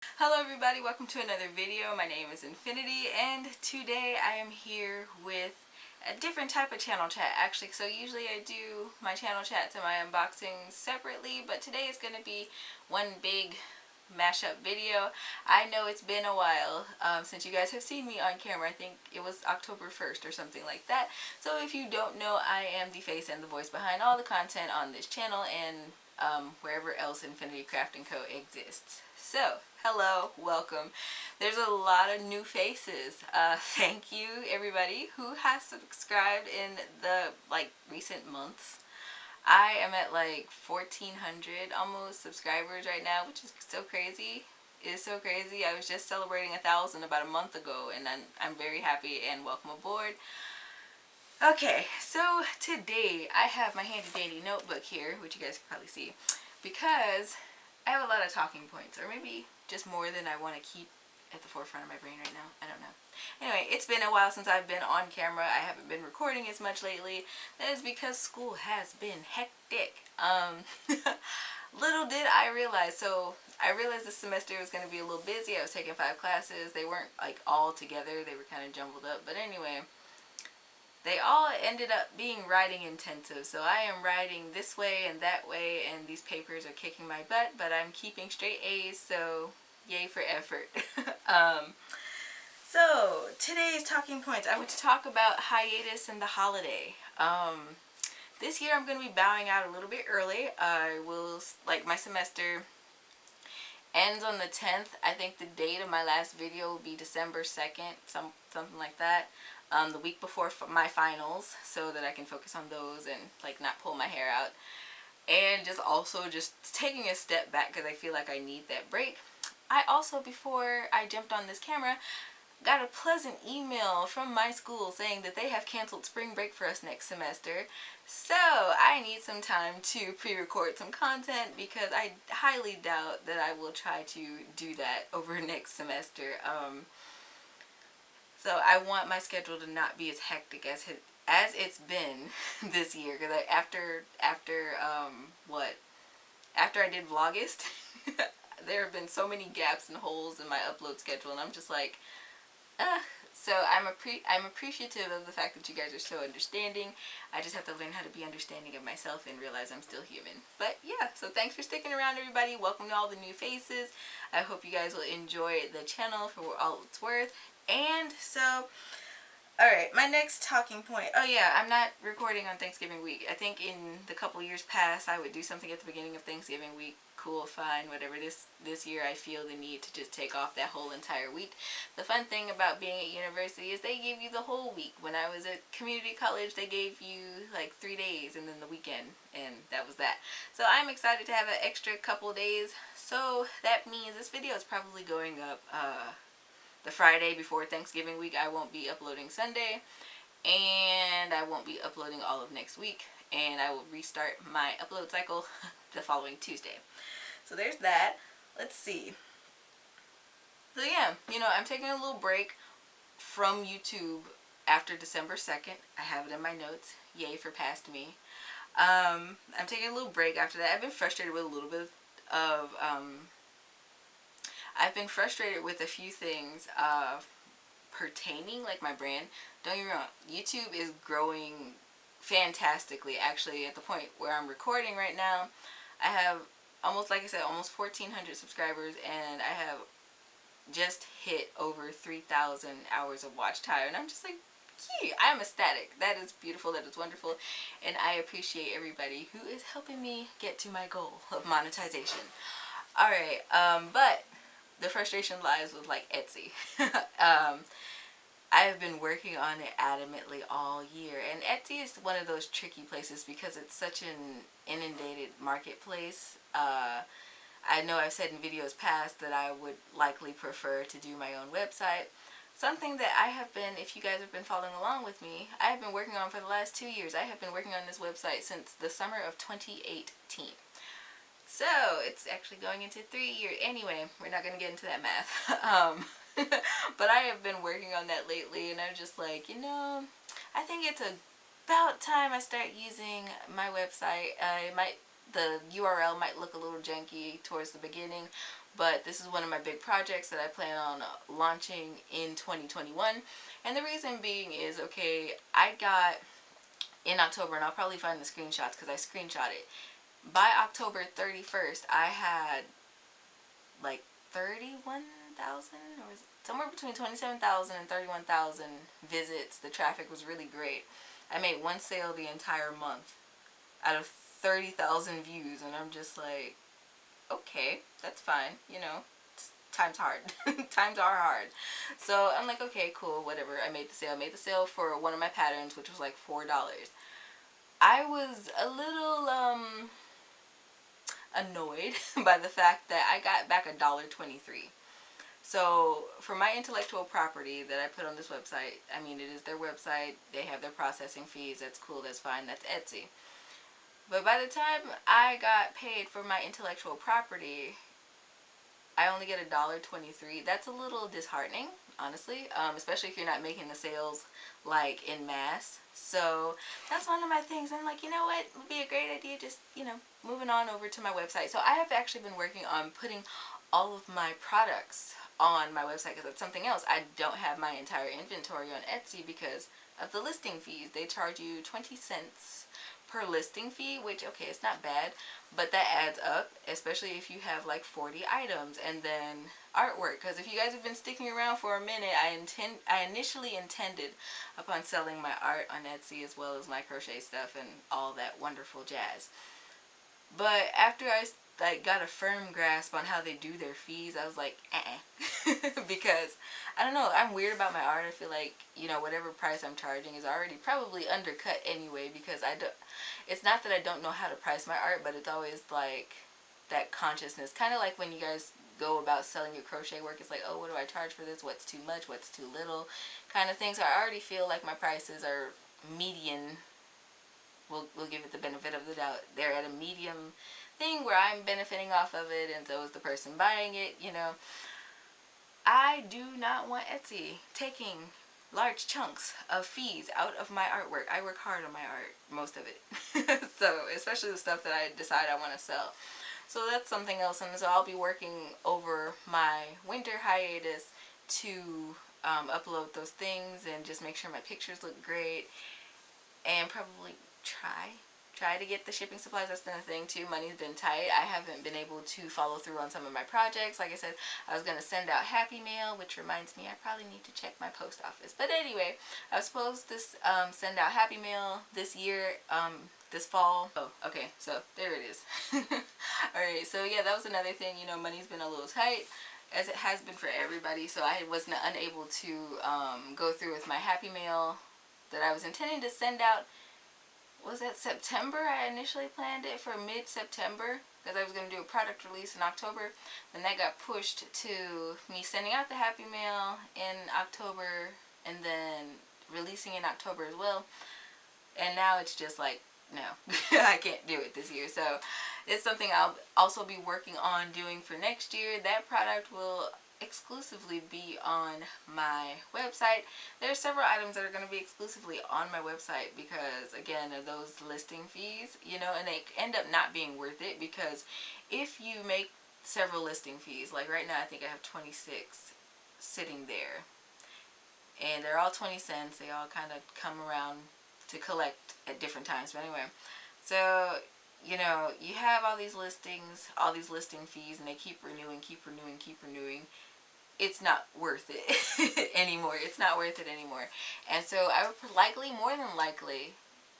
Hello everybody, welcome to another video. My name is Infiniti and today I am here with a different type of channel chat actually. So usually I do my channel chats and my unboxings separately, but today is going to be one big mashup video. I know it's been a while since you guys have seen me on camera. I think it was October 1st or something like that. So if you don't know, I am the face and the voice behind all the content on this channel and wherever else Infiniti Craft & Co. exists. So, hello, welcome. There's a lot of new faces. Thank you everybody who has subscribed in the recent months. I am at like 1,400 almost subscribers right now, which is so crazy. It's so crazy. I was just celebrating 1,000 about a month ago, and I'm very happy and welcome aboard. Okay, so today I have my handy dandy notebook here, which you guys can probably see, because I have a lot of talking points, or maybe just more than I want to keep at the forefront of my brain right now. I don't know. Anyway, it's been a while since I've been on camera. I haven't been recording as much lately. That is because school has been hectic. Little did I realize, so I realized this semester was going to be a little busy. I was taking 5 classes. They weren't like all together. They were kind of jumbled up. But anyway, they all ended up being writing intensive. So I am writing this way and that way, and these papers are kicking my butt, but I'm keeping straight A's, so yay for effort. So today's talking points, I want to talk about hiatus and the holiday. This year I'm going to be bowing out a little bit early. I will, my semester ends on the 10th. I think the date of my last video will be December 2nd, something like that. The week before my finals, so that I can focus on those and not pull my hair out. And just taking a step back because I feel like I need that break. I also, before I jumped on this camera, got a pleasant email from my school saying that they have canceled spring break for us next semester. So I need some time to pre-record some content because I highly doubt that I will try to do that over next semester. So I want my schedule to not be as hectic as it's been this year. Because after I did Vlogust, there have been so many gaps and holes in my upload schedule, and I'm just like, ugh. So I'm appreciative of the fact that you guys are so understanding. I just have to learn how to be understanding of myself and realize I'm still human. But yeah, so thanks for sticking around everybody. Welcome to all the new faces. I hope you guys will enjoy the channel for all it's worth. And so, alright, my next talking point. Oh yeah, I'm not recording on Thanksgiving week. I think in the couple years past I would do something at the beginning of Thanksgiving week. Cool, fine, whatever. This year I feel the need to just take off that whole entire week. The fun thing about being at university is they give you the whole week. When I was at community college, they gave you like 3 days and then the weekend, and that was that. So I'm excited to have an extra couple days. So that means this video is probably going up the Friday before Thanksgiving week. I won't be uploading Sunday, and I won't be uploading all of next week, and I will restart my upload cycle the following Tuesday. So there's that. Let's see. So yeah, I'm taking a little break from YouTube after December 2nd. I have it in my notes. Yay for past me. I'm taking a little break after that. I've been frustrated with a little bit of I've been frustrated with a few things pertaining, like my brand. Don't get me wrong, YouTube is growing fantastically. Actually, at the point where I'm recording right now, I have almost 1,400 subscribers, and I have just hit over 3,000 hours of watch time, and I'm just like, gee, I'm ecstatic. That is beautiful. That is wonderful, and I appreciate everybody who is helping me get to my goal of monetization. Alright, but the frustration lies with Etsy. I have been working on it adamantly all year, and Etsy is one of those tricky places because it's such an inundated marketplace. I know I've said in videos past that I would likely prefer to do my own website. Something that I have been, if you guys have been following along with me, I have been working on for the last 2 years. I have been working on this website since the summer of 2018. So it's actually going into 3 years. Anyway, we're not going to get into that math. But I have been working on that lately, and I'm just like, I think it's about time I start using my website. The URL might look a little janky towards the beginning, but this is one of my big projects that I plan on launching in 2021. And the reason being is, okay, I got in October, and I'll probably find the screenshots because I screenshot it. By October 31st, I had like 31,000, or somewhere between 27,000 and 31,000 visits. The traffic was really great. I made one sale the entire month out of 30,000 views, and I'm just like, okay, that's fine, you know, times hard. Times are hard. So I'm like, okay, cool, whatever. I made the sale. I made the sale for one of my patterns, which was like $4. I was a little annoyed by the fact that I got back $1.23. So for my intellectual property that I put on this website, I mean, it is their website. They have their processing fees. That's cool. That's fine. That's Etsy. But by the time I got paid for my intellectual property, I only get $1.23. That's a little disheartening, honestly, especially if you're not making the sales like in mass. So that's one of my things. I'm like, you know what, it would be a great idea, just, you know, moving on over to my website. So I have actually been working on putting all of my products on my website, because that's something else. I don't have my entire inventory on Etsy because of the listing fees. They charge you 20 cents per listing fee, which, okay, it's not bad, but that adds up, especially if you have like 40 items and then artwork. Because if you guys have been sticking around for a minute, I initially intended upon selling my art on Etsy as well as my crochet stuff and all that wonderful jazz. But after I like got a firm grasp on how they do their fees, I was like, because I don't know, I'm weird about my art. I feel like, you know, whatever price I'm charging is already probably undercut anyway, because it's not that I don't know how to price my art, but it's always like that consciousness, kind of like when you guys go about selling your crochet work. It's like, oh, what do I charge for this? What's too much? What's too little? Kind of thing. So I already feel like my prices are median. We'll give it the benefit of the doubt. They're at a medium thing where I'm benefiting off of it, and so is the person buying it, you know. I do not want Etsy taking large chunks of fees out of my artwork. I work hard on my art, most of it. So, especially the stuff that I decide I want to sell. So that's something else, and so I'll be working over my winter hiatus to upload those things and just make sure my pictures look great, and probably try to get the shipping supplies. That's been a thing too. Money's been tight. I haven't been able to follow through on some of my projects. Like I said, I was going to send out Happy Mail, which reminds me I probably need to check my post office. But anyway, I was supposed to send out Happy Mail this year, this fall. Oh, okay, so there it is. Alright, so yeah, that was another thing. You know, money's been a little tight, as it has been for everybody, so I was unable to go through with my Happy Mail that I was intending to send out. Was that September? I initially planned it for mid-September because I was going to do a product release in October. Then that got pushed to me sending out the Happy Mail in October and then releasing in October as well. And now it's just like, no, I can't do it this year. So it's something I'll also be working on doing for next year. That product will exclusively be on my website. There are several items that are going to be exclusively on my website because, again, of those listing fees, you know, and they end up not being worth it, because if you make several listing fees, like right now I think I have 26 sitting there, and they're all 20 cents. They all kind of come around to collect at different times. But anyway, so, you know, you have all these listings, all these listing fees, and they keep renewing. It's not worth it anymore. It's not worth it anymore. And so I would likely, more than likely,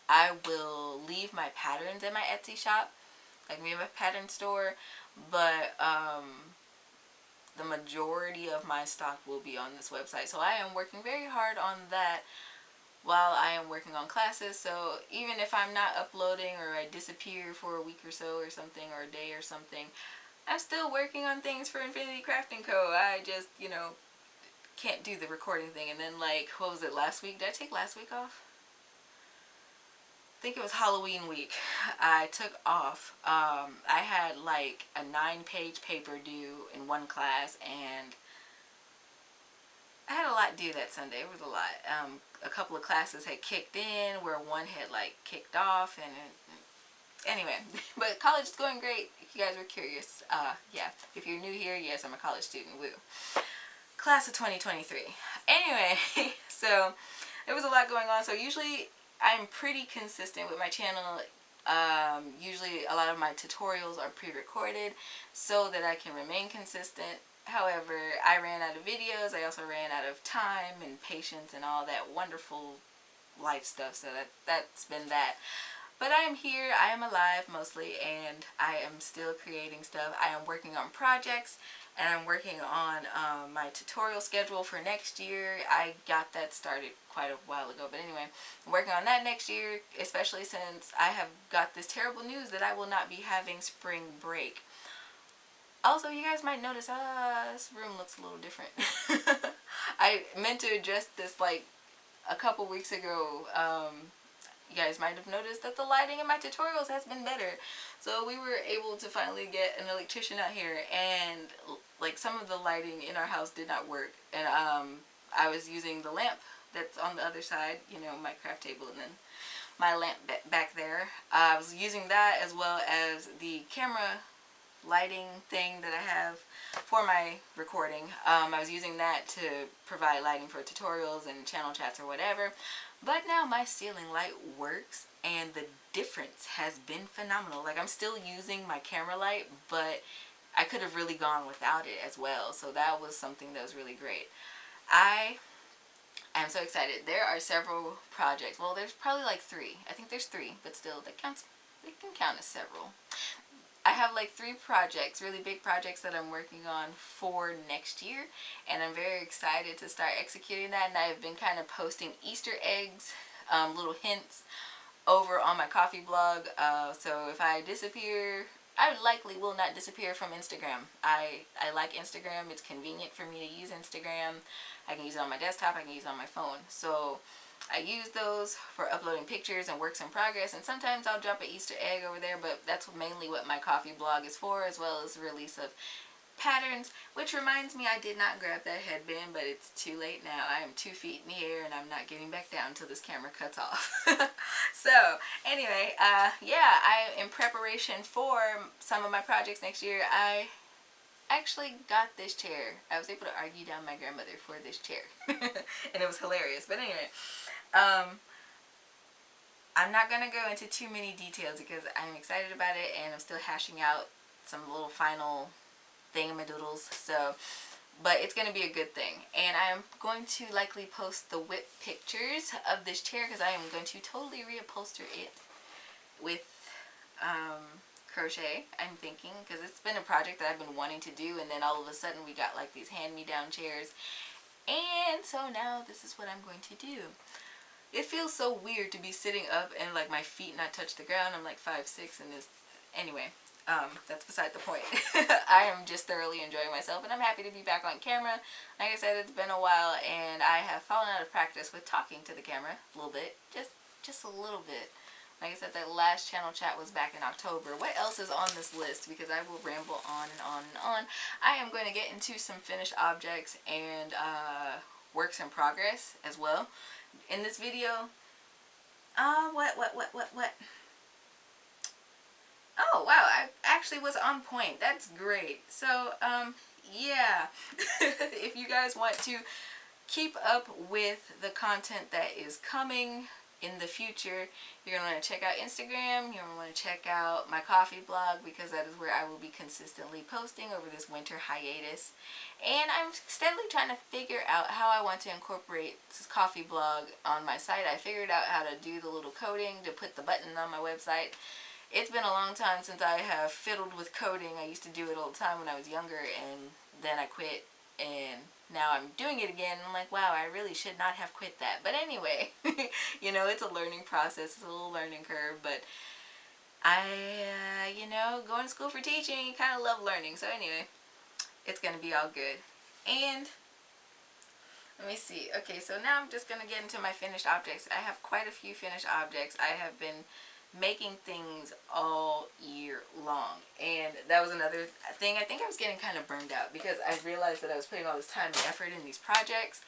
I will leave my patterns at my Etsy shop, like me and my pattern store, but the majority of my stock will be on this website. So I am working very hard on that while I am working on classes. So even if I'm not uploading, or I disappear for a week or so or something, or a day or something, I'm still working on things for Infiniti Crafting Co. I just, you know, can't do the recording thing. And then, like, what was it, last week? Did I take last week off? I think it was Halloween week. I took off. I had like a 9-page paper due in one class, and I had a lot due that Sunday. It was a lot. A couple of classes had kicked in where one had like kicked off, and Anyway, but college is going great. If you guys were curious, yeah. If you're new here, yes, I'm a college student. Woo. Class of 2023. Anyway, so there was a lot going on. So usually I'm pretty consistent with my channel. Usually a lot of my tutorials are pre-recorded so that I can remain consistent. However, I ran out of videos. I also ran out of time and patience and all that wonderful life stuff. So that's been that. But I am here, I am alive mostly, and I am still creating stuff. I am working on projects, and I'm working on my tutorial schedule for next year. I got that started quite a while ago, but anyway, I'm working on that next year, especially since I have got this terrible news that I will not be having spring break. Also, you guys might notice, this room looks a little different. I meant to address this like a couple weeks ago. You guys might have noticed that the lighting in my tutorials has been better. So we were able to finally get an electrician out here, and like some of the lighting in our house did not work. And I was using the lamp that's on the other side, you know, my craft table, and then my lamp back there. I was using that as well as the camera lighting thing that I have for my recording. I was using that to provide lighting for tutorials and channel chats or whatever. But now my ceiling light works, and the difference has been phenomenal. Like, I'm still using my camera light, but I could have really gone without it as well. So that was something that was really great. I am so excited. There are several projects. Well, there's probably like 3. I think there's 3, but still, that counts. It can count as several. I have like 3 projects, really big projects that I'm working on for next year, and I'm very excited to start executing that. And I've been kind of posting Easter eggs, little hints over on my coffee blog. So if I disappear, I likely will not disappear from Instagram. I like Instagram. It's convenient for me to use Instagram. I can use it on my desktop. I can use it on my phone. So I use those for uploading pictures and works in progress, and sometimes I'll drop an Easter egg over there, but that's mainly what my coffee blog is for, as well as the release of patterns. Which reminds me, I did not grab that headband, but it's too late now. I am 2 feet in the air, and I'm not getting back down until this camera cuts off. So anyway, yeah, in preparation for some of my projects next year, I actually got this chair. I was able to argue down my grandmother for this chair. And it was hilarious. But anyway, I'm not going to go into too many details because I'm excited about it, and I'm still hashing out some little final thingamadoodles. So, but it's going to be a good thing. And I'm going to likely post the whip pictures of this chair because I am going to totally reupholster it with crochet, I'm thinking, because it's been a project that I've been wanting to do, and then all of a sudden we got like these hand-me-down chairs, and so now this is what I'm going to do. It feels so weird to be sitting up and like my feet not touch the ground. I'm like 5'6" in this. Anyway, that's beside the point. I am just thoroughly enjoying myself, and I'm happy to be back on camera. Like I said, it's been a while, and I have fallen out of practice with talking to the camera a little bit, just a little bit. Like I said, that last channel chat was back in October. What else is on this list? Because I will ramble on and on and on. I am going to get into some finished objects and works in progress as well in this video. What? Oh, wow, I actually was on point. That's great. So, yeah. If you guys want to keep up with the content that is coming in the future, you're going to want to check out Instagram. You're going to want to check out my coffee blog, because that is where I will be consistently posting over this winter hiatus. And I'm steadily trying to figure out how I want to incorporate this coffee blog on my site. I figured out how to do the little coding to put the button on my website. It's been a long time since I have fiddled with coding. I used to do it all the time when I was younger, and then I quit, and now I'm doing it again. I'm like, wow, I really should not have quit that. But anyway, you know, it's a learning process. It's a little learning curve. But I, you know, going to school for teaching, kind of love learning. So anyway, it's going to be all good. And let me see. Okay, so now I'm just going to get into my finished objects. I have quite a few finished objects. I have been making things all year long, and that was another thing. I think I was getting kind of burned out because I realized that I was putting all this time and effort in these projects,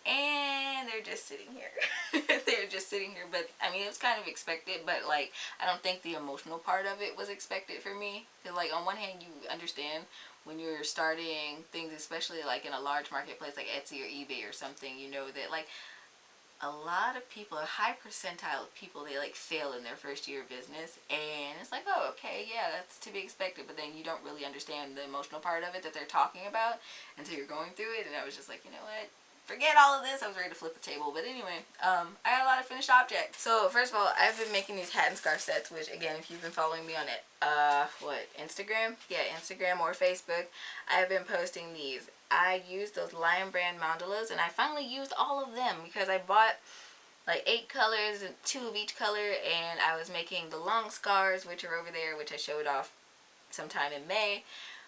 and they're just sitting here. They're just sitting here, but I mean, it was kind of expected, but like, I don't think the emotional part of it was expected for me. Because like, on one hand, you understand when you're starting things, especially like in a large marketplace like Etsy or eBay or something, you know that like a lot of people, a high percentile of people, they like fail in their first year of business, and it's like, oh, okay, yeah, that's to be expected, but then you don't really understand the emotional part of it that they're talking about until you're going through it. And I was just like, you know what, forget all of this. I was ready to flip a table. But anyway, I got a lot of finished objects. So first of all, I've been making these hat and scarf sets, which again, if you've been following me on it, Instagram? Yeah, Instagram or Facebook, I've been posting these. I used those Lion Brand mandalas, and I finally used all of them because I bought like 8 colors and 2 of each color, and I was making the long scarves, which are over there, which I showed off sometime in May.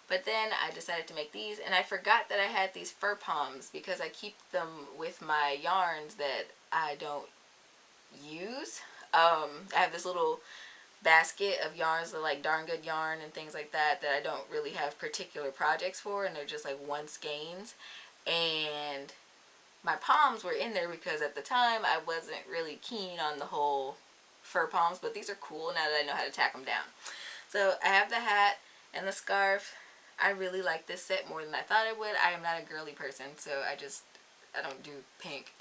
But then I decided to make these, and I forgot that I had these fur palms because I keep them with my yarns that I don't use. I have this little basket of yarns that like Darn Good Yarn and things like that I don't really have particular projects for, and they're just like one skeins. And my palms were in there because at the time I wasn't really keen on the whole fur palms, but these are cool now that I know how to tack them down. So I have the hat and the scarf. I really like this set more than I thought I would. I am not a girly person, so I don't do pink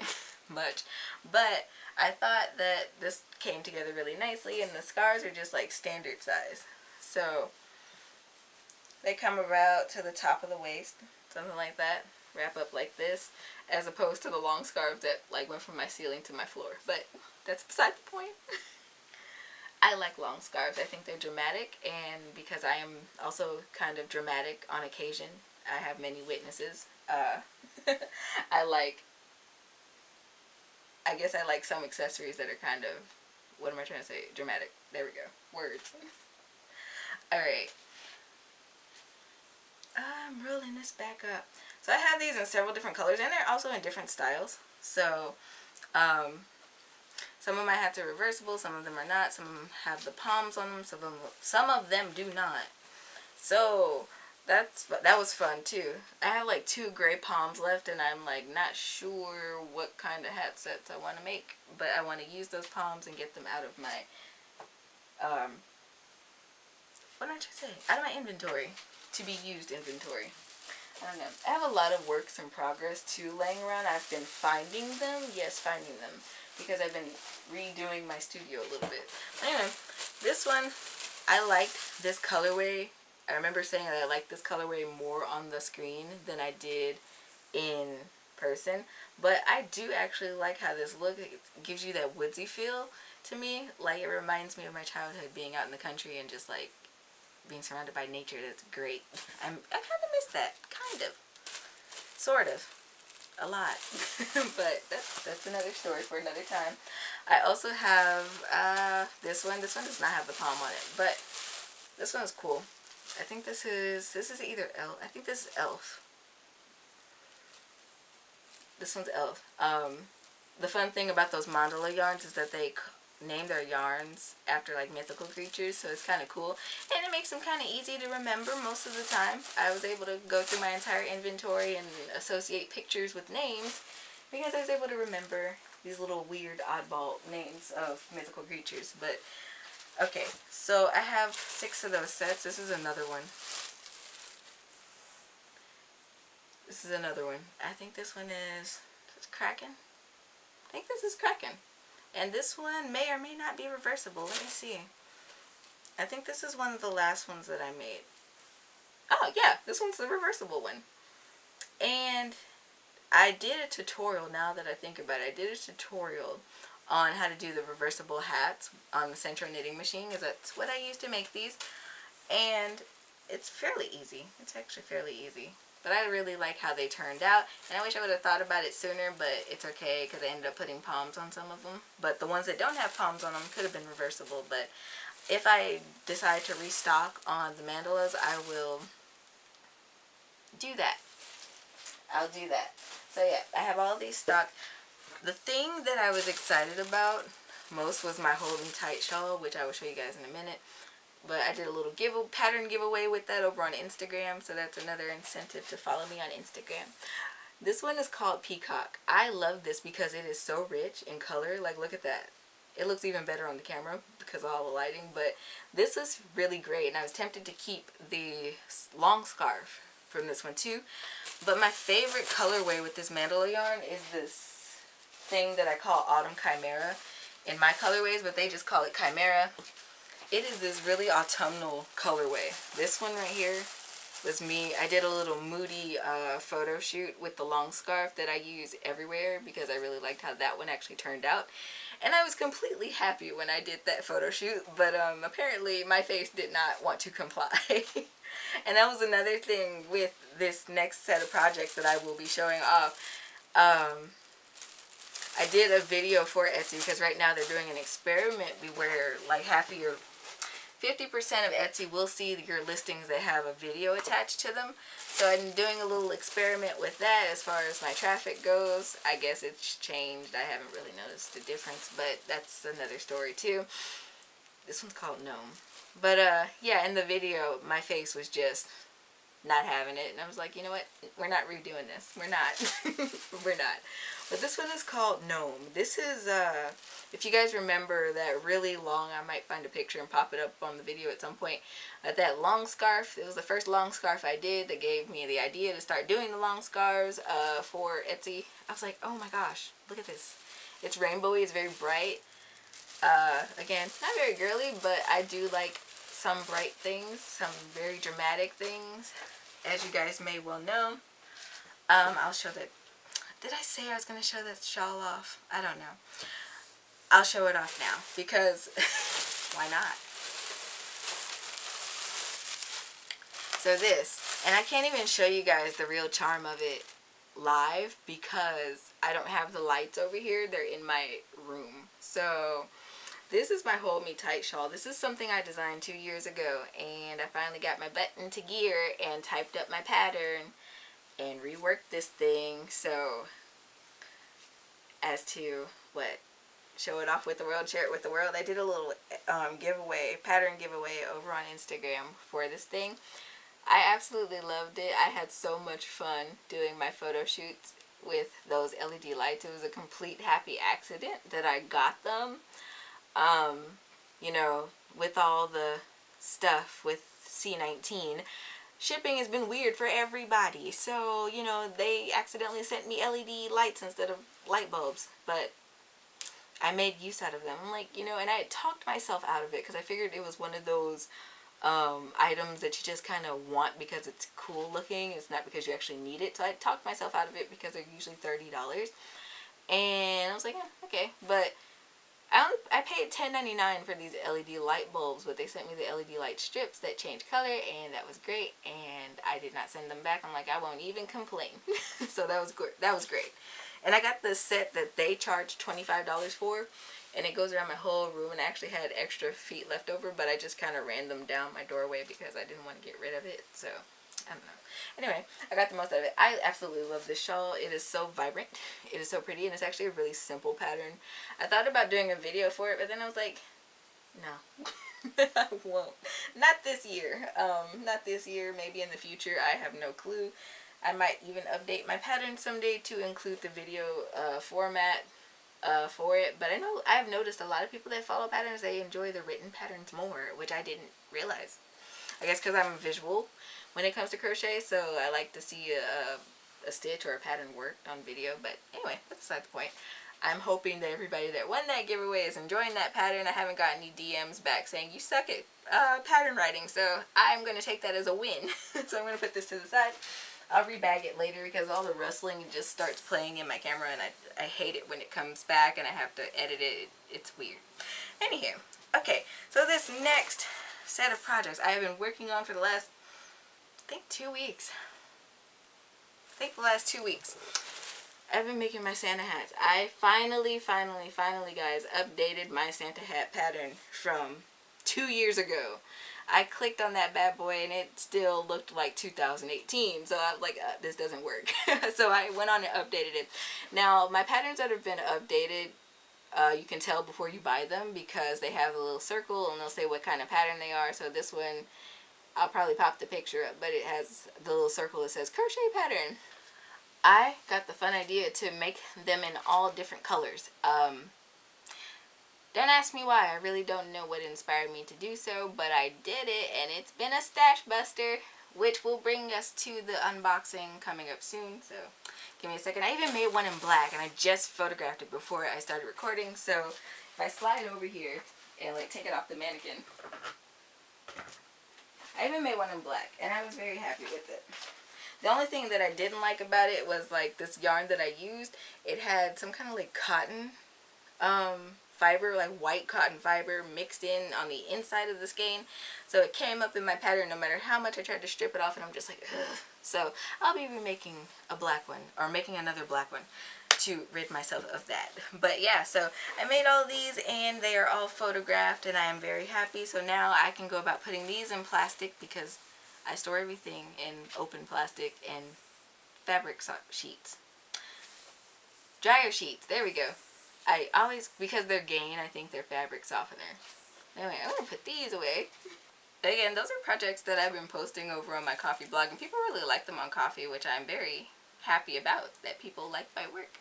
much, but I thought that this came together really nicely, and the scarves are just like standard size. So they come about to the top of the waist, something like that, wrap up like this, as opposed to the long scarves that like went from my ceiling to my floor. But that's beside the point. I like long scarves. I think they're dramatic, and because I am also kind of dramatic on occasion, I have many witnesses. I guess I like some accessories that are kind of, what am I trying to say? Dramatic. There we go. Words. Alright. I'm rolling this back up. So I have these in several different colors, and they're also in different styles. So, some of my hats are reversible, some of them are not. Some of them have the palms on them, some of them do not. So that was fun too. I have like 2 gray palms left, and I'm like not sure what kind of hat sets I want to make, but I want to use those palms and get them out of my what did I just say? Out of my inventory, to be used inventory. I don't know. I have a lot of works in progress too laying around. I've been finding them. Yes, finding them, because I've been redoing my studio a little bit. Anyway, this one, I liked this colorway. I remember saying that I liked this colorway more on the screen than I did in person. But I do actually like how this looks. It gives you that woodsy feel to me. Like, it reminds me of my childhood, being out in the country and just like being surrounded by nature. That's great. I kind of miss that. Kind of. Sort of. A lot. But that's another story for another time. I also have this one. This one does not have the palm on it, but this one is cool. I think this is either Elf. I think this is Elf. This one's Elf. The fun thing about those mandala yarns is that they name their yarns after like mythical creatures, so it's kind of cool, and it makes them kind of easy to remember most of the time. I was able to go through my entire inventory and associate pictures with names because I was able to remember these little weird oddball names of mythical creatures. But okay, so I have 6 of those sets. This is another one. This is another one. I think this one is Kraken. I think this is Kraken. And this one may or may not be reversible. Let me see. I think this is one of the last ones that I made. Oh, yeah. This one's the reversible one. And I did a tutorial, now that I think about it. I did a tutorial on how to do the reversible hats on the Centro knitting machine, because that's what I used to make these. And it's fairly easy. It's actually fairly easy. But I really like how they turned out, and I wish I would have thought about it sooner, but it's okay because I ended up putting palms on some of them. But the ones that don't have palms on them could have been reversible. But if I decide to restock on the mandalas, I will do that. I'll do that. So yeah, I have all these stocked. The thing that I was excited about most was my Holding Tight shawl, which I will show you guys in a minute. But I did a little pattern giveaway with that over on Instagram, so that's another incentive to follow me on Instagram. This one is called Peacock. I love this because it is so rich in color. Like, look at that. It looks even better on the camera because of all the lighting, but this is really great, and I was tempted to keep the long scarf from this one too. But my favorite colorway with this mandala yarn is this thing that I call Autumn Chimera in my colorways, but they just call it Chimera. It is this really autumnal colorway. This one right here was me. I did a little moody photo shoot with the long scarf that I use everywhere because I really liked how that one actually turned out. And I was completely happy when I did that photo shoot, but apparently my face did not want to comply. And that was another thing with this next set of projects that I will be showing off. I did a video for Etsy because right now they're doing an experiment where like half of your 50% of Etsy will see your listings that have a video attached to them. So I'm doing a little experiment with that as far as my traffic goes. I guess it's changed. I haven't really noticed a difference, but that's another story too. This one's called Gnome. But yeah, in the video, my face was just not having it. And I was like, you know what? We're not redoing this. We're not. We're not. But this one is called Gnome. This is, if you guys remember that really long, I might find a picture and pop it up on the video at some point, that long scarf. It was the first long scarf I did that gave me the idea to start doing the long scarves for Etsy. I was like, oh my gosh, look at this. It's rainbowy. It's very bright. Again, not very girly, but I do like some bright things, some very dramatic things, as you guys may well know. I'll show that. Did I say I was going to show that shawl off? I don't know. I'll show it off now because why not? So this, and I can't even show you guys the real charm of it live because I don't have the lights over here. They're in my room. So this is my Hold Me Tight shawl. This is something I designed 2 years ago, and I finally got my butt into gear and typed up my pattern and reworked this thing. So as to what, show it off with the world, share it with the world. I did a little giveaway, pattern giveaway over on Instagram for this thing. I absolutely loved it. I had so much fun doing my photo shoots with those LED lights. It was a complete happy accident that I got them. You know, with all the stuff with C19, shipping has been weird for everybody. So, you know, they accidentally sent me LED lights instead of light bulbs. But I made use out of them. I'm like, you know, and I had talked myself out of it because I figured it was one of those items that you just kind of want because it's cool looking. It's not because you actually need it. So I talked myself out of it because they're usually $30. And I was like, eh, okay. But I paid $10.99 for these LED light bulbs, but they sent me the LED light strips that change color, and that was great. And I did not send them back. I'm like, I won't even complain. So that was good. That was great. And I got the set that they charged $25 for, and it goes around my whole room. And I actually had extra feet left over, but I just kind of ran them down my doorway because I didn't want to get rid of it. So I don't know. Anyway, I got the most out of it. I absolutely love this shawl. It is so vibrant. It is so pretty, and it's actually a really simple pattern. I thought about doing a video for it, but then I was like, no. I won't. Not this year. Not this year. Maybe in the future. I have no clue. I might even update my pattern someday to include the video format for it. But I know I have noticed a lot of people that follow patterns, they enjoy the written patterns more, which I didn't realize. I guess because I'm visual when it comes to crochet, so I like to see a stitch or a pattern worked on video. But anyway, that's beside the point. I'm hoping that everybody that won that giveaway is enjoying that pattern. I haven't got any DMs back saying you suck at pattern writing, so I'm going to take that as a win. So I'm going to put this to the side. I'll rebag it later because all the rustling just starts playing in my camera, and I hate it when it comes back and I have to edit it. It's weird. Anywho, okay, so this next set of projects I have been working on for the last, I think, 2 weeks. The last 2 weeks. I've been making my Santa hats. I finally, guys, updated my Santa hat pattern from 2 years ago. I clicked on that bad boy and it still looked like 2018. So I was like, this doesn't work. So I went on and updated it. Now, my patterns that have been updated, you can tell before you buy them because they have a little circle and they'll say what kind of pattern they are. So this one, I'll probably pop the picture up, but it has the little circle that says crochet pattern. I got the fun idea to make them in all different colors. Don't ask me why. I really don't know what inspired me to do so, but I did it, and it's been a stash buster, which will bring us to the unboxing coming up soon. So give me a second. I even made one in black, and I just photographed it before I started recording. So if I slide over here and like take it off the mannequin, I even made one in black, and I was very happy with it. The only thing that I didn't like about it was like this yarn that I used. It had some kind of like cotton fiber, like white cotton fiber mixed in on the inside of the skein. So it came up in my pattern no matter how much I tried to strip it off, and I'm just like, ugh. So I'll be remaking a black one, or making another black one to rid myself of that. But yeah, so I made all these, and they are all photographed, and I am very happy. So now I can go about putting these in plastic, because I store everything in open plastic and fabric sheets. Dryer sheets, there we go. I always, because they're Gain, I think they're fabric softener. Anyway, I'm going to put these away. Again, those are projects that I've been posting over on my coffee blog, and people really like them on coffee, which I'm very happy about, that people like my work.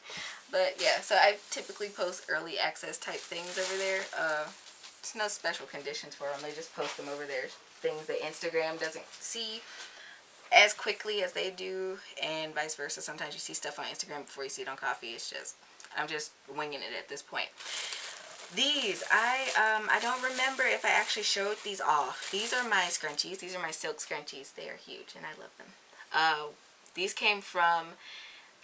But yeah, so I typically post early access type things over there. There's no special conditions for them. They just post them over there. Things that Instagram doesn't see as quickly as they do, and vice versa. Sometimes you see stuff on Instagram before you see it on coffee. It's just, I'm just winging it at this point. These, I don't remember if I actually showed these off. These are my scrunchies. These are my silk scrunchies. They are huge, and I love them. These came from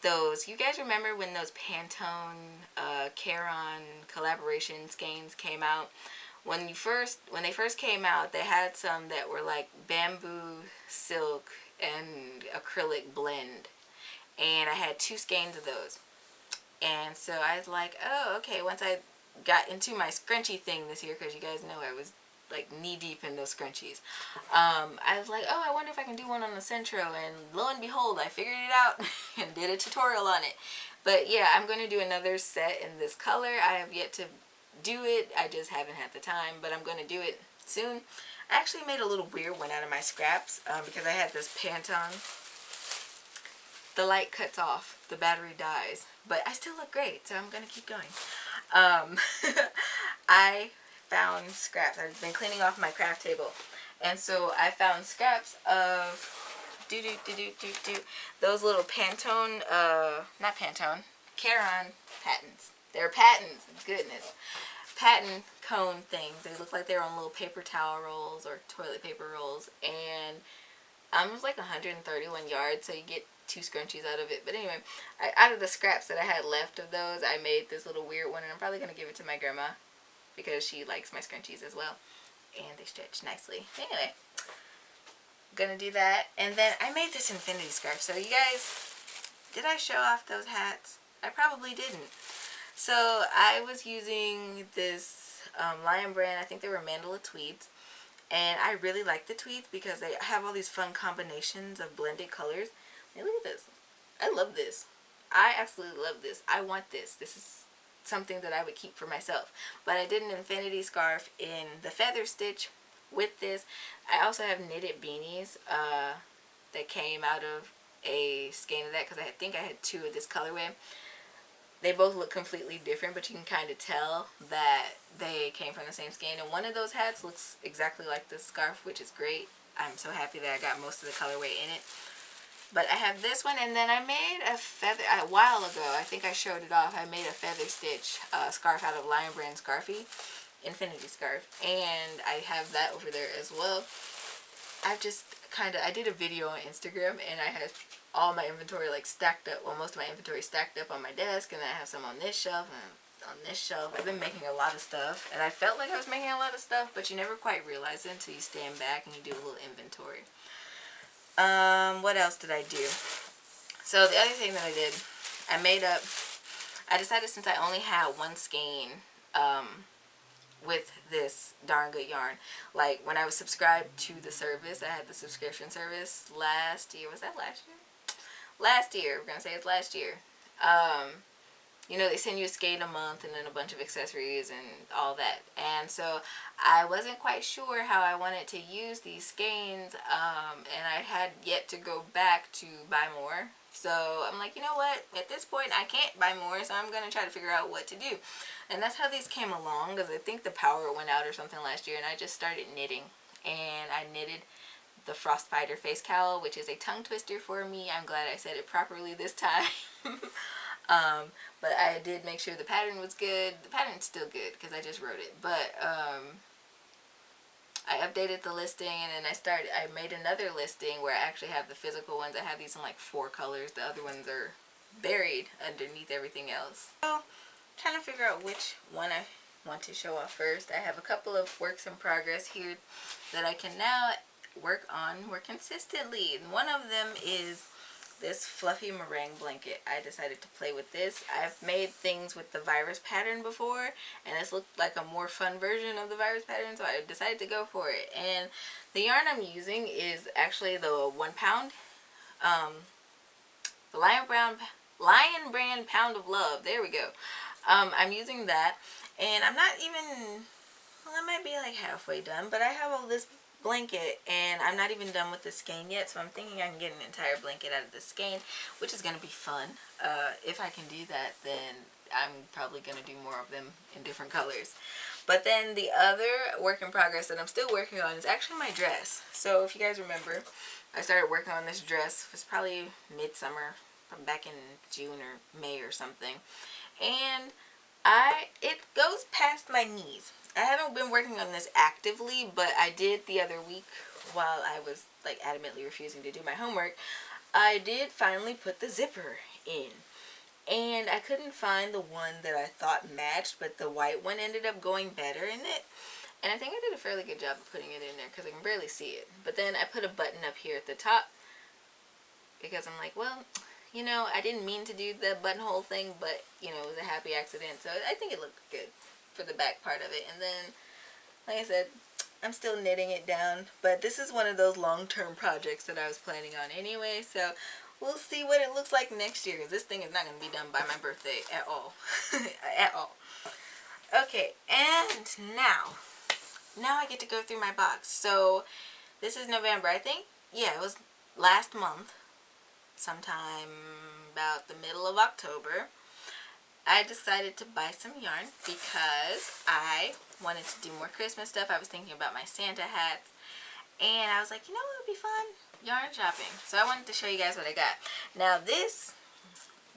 those, you guys remember when those Pantone, Caron collaboration skeins came out? When they first came out, they had some that were like bamboo, silk, and acrylic blend. And I had 2 skeins of those. And so I was like, oh, okay, once I got into my scrunchie thing this year, because you guys know I was like knee deep in those scrunchies, I was like, oh, I wonder if I can do one on the Centro, and lo and behold, I figured it out and did a tutorial on it. But yeah, I'm going to do another set in this color. I have yet to do it. I just haven't had the time, but I'm going to do it soon. I actually made a little weird one out of my scraps, because I had this Pantone. The light cuts off, the battery dies, but I still look great, so I'm going to keep going. I found scraps. I've been cleaning off my craft table, and so I found scraps of those little Pantone, not Pantone, Caron patents. They're patents, goodness. Patent cone things. They look like they're on little paper towel rolls or toilet paper rolls, and it was like 131 yards, so you get 2 scrunchies out of it. But anyway, out of the scraps that I had left of those, I made this little weird one, and I'm probably going to give it to my grandma, because she likes my scrunchies as well, and they stretch nicely. Anyway, I'm going to do that. And then I made this Infiniti scarf. So you guys, did I show off those hats? I probably didn't. So I was using this Lion brand. I think they were Mandala tweeds. And I really like the tweeds because they have all these fun combinations of blended colors. Hey, look at this. I love this. I absolutely love this. I want this. This is something that I would keep for myself. But I did an Infiniti scarf in the feather stitch with this. I also have knitted beanies that came out of a skein of that, because I think I had 2 of this colorway. They both look completely different, but you can kind of tell that they came from the same skein. And one of those hats looks exactly like this scarf, which is great. I'm so happy that I got most of the colorway in it. But I have this one, and then I made a feather, a while ago, I think I showed it off, I made a feather stitch scarf out of Lion Brand Scarfie, Infiniti scarf, and I have that over there as well. I've just I did a video on Instagram, and I had all my inventory like stacked up, well, most of my inventory stacked up on my desk, and then I have some on this shelf and on this shelf. I've been making a lot of stuff, and I felt like I was making a lot of stuff, but you never quite realize it until you stand back and you do a little inventory. What else did I do? So the other thing that I did, I decided, since I only had 1 skein with this darn good yarn, like when I was subscribed to the service, I had the subscription service last year. Was that last year? Last year. We're going to say it's last year. You know, they send you a skein a month and then a bunch of accessories and all that. And so I wasn't quite sure how I wanted to use these skeins, and I had yet to go back to buy more So I'm like, you know what, at this point I can't buy more, so I'm gonna try to figure out what to do. And that's how these came along, because I think the power went out or something last year, and I just started knitting. And I knitted the Frostfighter face cowl, which is a tongue twister for me. I'm glad I said it properly this time. But I did make sure the pattern was good. The pattern's still good because I just wrote it, but I updated the listing, and then I made another listing where I actually have the physical ones. I have these in like 4 colors. The other ones are buried underneath everything else. So, trying to figure out which one I want to show off first. I have a couple of works in progress here that I can now work on more consistently. One of them is this fluffy meringue blanket. I decided to play with this. I've made things with the virus pattern before, and this looked like a more fun version of the virus pattern, so I decided to go for it. And the yarn I'm using is actually the 1 pound, the Lion Brand Pound of Love. There we go. I'm using that, and I'm not even, well, I might be like halfway done, but I have all this blanket, and I'm not even done with the skein yet, so I'm thinking I can get an entire blanket out of the skein, which is going to be fun. If I can do that, then I'm probably going to do more of them in different colors. But then the other work in progress that I'm still working on is actually my dress. So if you guys remember, I started working on this dress. It was probably midsummer, back in June or May or something, and it goes past my knees. I haven't been working on this actively, but I did the other week while I was like adamantly refusing to do my homework. I did finally put the zipper in, and I couldn't find the one that I thought matched, but the white one ended up going better in it, and I think I did a fairly good job of putting it in there because I can barely see it. But then I put a button up here at the top because I'm like, well, you know, I didn't mean to do the buttonhole thing, but, you know, it was a happy accident. So I think it looked good for the back part of it. And then, like I said, I'm still knitting it down. But this is one of those long-term projects that I was planning on anyway. So we'll see what it looks like next year, because this thing is not going to be done by my birthday at all. At all. Okay, and now I get to go through my box. So this is November. I think, yeah, it was last month, sometime about the middle of October, I decided to buy some yarn because I wanted to do more Christmas stuff. I was thinking about my Santa hats, and I was like, you know what would be fun? Yarn shopping. So I wanted to show you guys what I got. Now this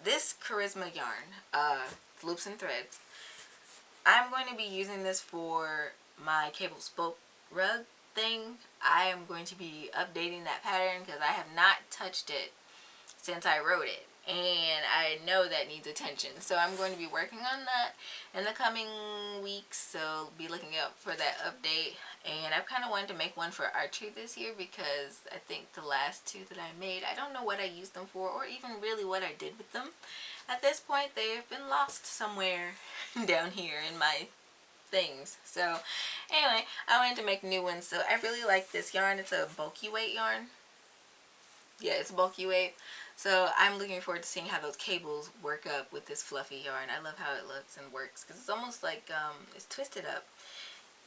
Charisma yarn, loops and threads, I'm going to be using this for my cable spoke rug thing. I am going to be updating that pattern because I have not touched it since I wrote it, and I know that needs attention. So I'm going to be working on that in the coming weeks, so be looking out for that update. And I've kind of wanted to make one for archery this year because I think the last 2 that I made, I don't know what I used them for or even really what I did with them. At this point, they have been lost somewhere down here in my things. So anyway, I wanted to make new ones. So I really like this yarn. It's a bulky weight yarn. Yeah, it's bulky weight. So I'm looking forward to seeing how those cables work up with this fluffy yarn. I love how it looks and works because it's almost like it's twisted up.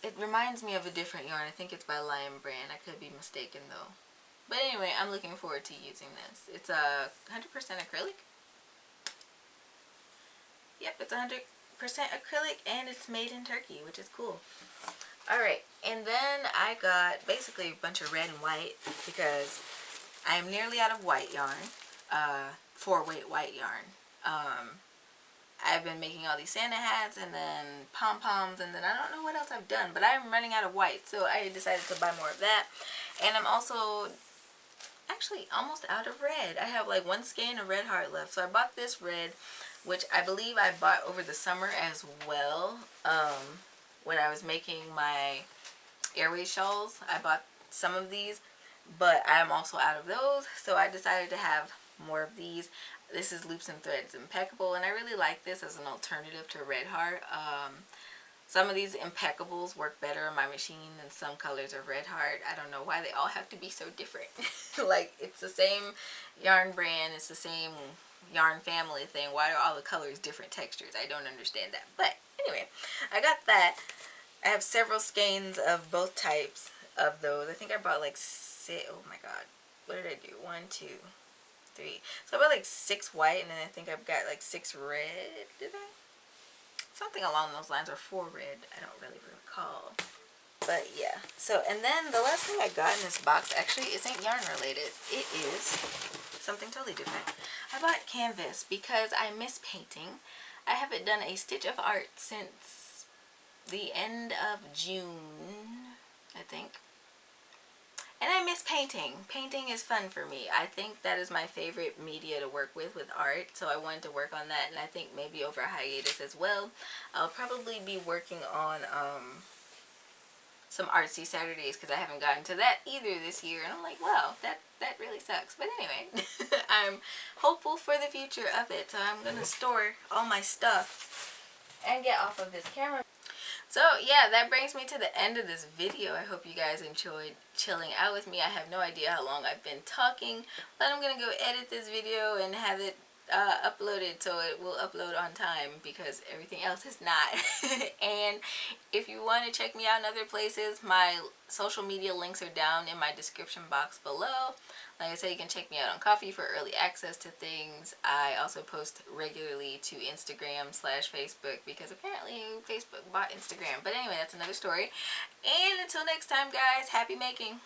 It reminds me of a different yarn. I think it's by Lion Brand. I could be mistaken though. But anyway, I'm looking forward to using this. It's a 100% acrylic. Yep, it's 100% acrylic, and it's made in Turkey, which is cool. Alright, and then I got basically a bunch of red and white because I am nearly out of white yarn, 4-weight white yarn. I've been making all these Santa hats and then pom-poms, and then I don't know what else I've done, but I'm running out of white, so I decided to buy more of that. And I'm also actually almost out of red. I have like 1 skein of red heart left, so I bought this red, which I believe I bought over the summer as well. When I was making my airway shawls, I bought some of these, but I'm also out of those, so I decided to have more of these. This is Loops and Threads Impeccable, and I really like this as an alternative to Red Heart. Some of these Impeccables work better on my machine than some colors of Red Heart. I don't know why they all have to be so different. Like, it's the same yarn brand, it's the same yarn family thing. Why are all the colors different textures? I don't understand that. But anyway, I got that. I have several skeins of both types of those. I think I bought like 6. Oh my god. What did I do? 1, 2, 3. So I bought like 6 white, and then I think I've got like 6 red. Did I? Something along those lines, or 4 red. I don't really recall. But yeah. So, and then the last thing I got in this box actually isn't yarn related. It is something totally different. I bought canvas because I miss painting. I haven't done a stitch of art since the end of June, I think. And I miss painting. Painting is fun for me. I think that is my favorite media to work with art. So I wanted to work on that, and I think maybe over a hiatus as well. I'll probably be working on some artsy Saturdays, because I haven't gotten to that either this year. And I'm like, wow, that really sucks. But anyway, I'm hopeful for the future of it. So I'm going to store all my stuff and get off of this camera. So yeah, that brings me to the end of this video. I hope you guys enjoyed chilling out with me. I have no idea how long I've been talking, but I'm going to go edit this video and have it uploaded so it will upload on time, because everything else is not. And if you want to check me out in other places, my social media links are down in my description box below. Like I said, you can check me out on Coffee for early access to things. I also post regularly to Instagram/Facebook, because apparently Facebook bought Instagram. But anyway, that's another story. And until next time, guys, happy making.